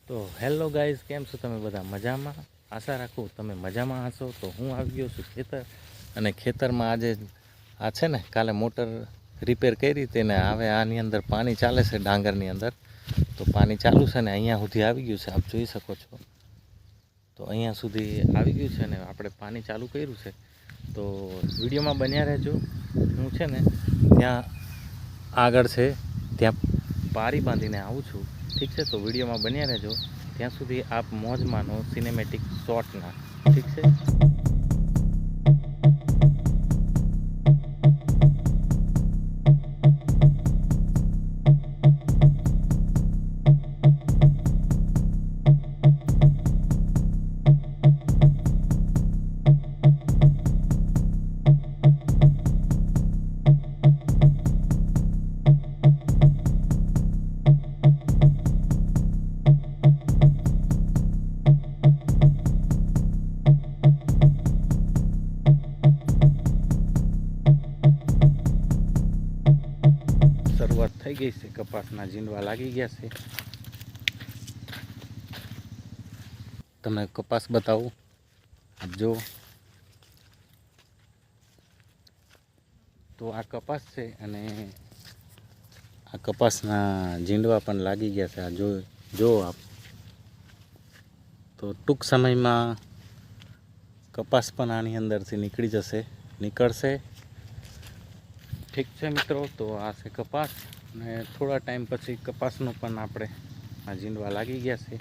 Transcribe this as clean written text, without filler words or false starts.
તો hello guys, કેમ છો તમે બધા? મજામાં? આશા રાખું તમે મજામાં હશો. તો હું આવી ગયો છું ખેતર, અને ખેતરમાં આજે આ છે ને, કાલે મોટર રિપેર કરી તેને હવે આની અંદર પાણી ચાલે છે, ડાંગરની અંદર. તો પાણી ચાલુ છે ને અહીંયા સુધી આવી ગયું છે, આપ જોઈ શકો છો. તો અહીંયા સુધી આવી ગયું છે ને આપણે પાણી ચાલુ કર્યું છે. તો વિડીયોમાં બન્યા રહેજો. હું છે ને ત્યાં આગળ છે ત્યાં પારી બાંધીને આવું છું, ઠીક છે? તો વિડીયોમાં બન્યા રહેજો. ત્યાં સુધી આપ મોજ માનો સિનેમેટિક શોટના, ઠીક છે? શરૂઆત થઈ ગઈ છે, કપાસના ઝીંડવા લાગી ગયા છે. તમે કપાસ બતાવું, આપ જો. તો આ કપાસ છે અને આ કપાસના ઝીંડવા પણ લાગી ગયા છે. આ જો આપ. તો ટૂંક સમયમાં કપાસ પણ આની અંદરથી નીકળશે. ઠીક છે મિત્રો, તો આ છે કપાસ, અને થોડા ટાઈમ પછી કપાસનો પણ આપણે આ ઝીંડવા લાગી ગયા છે.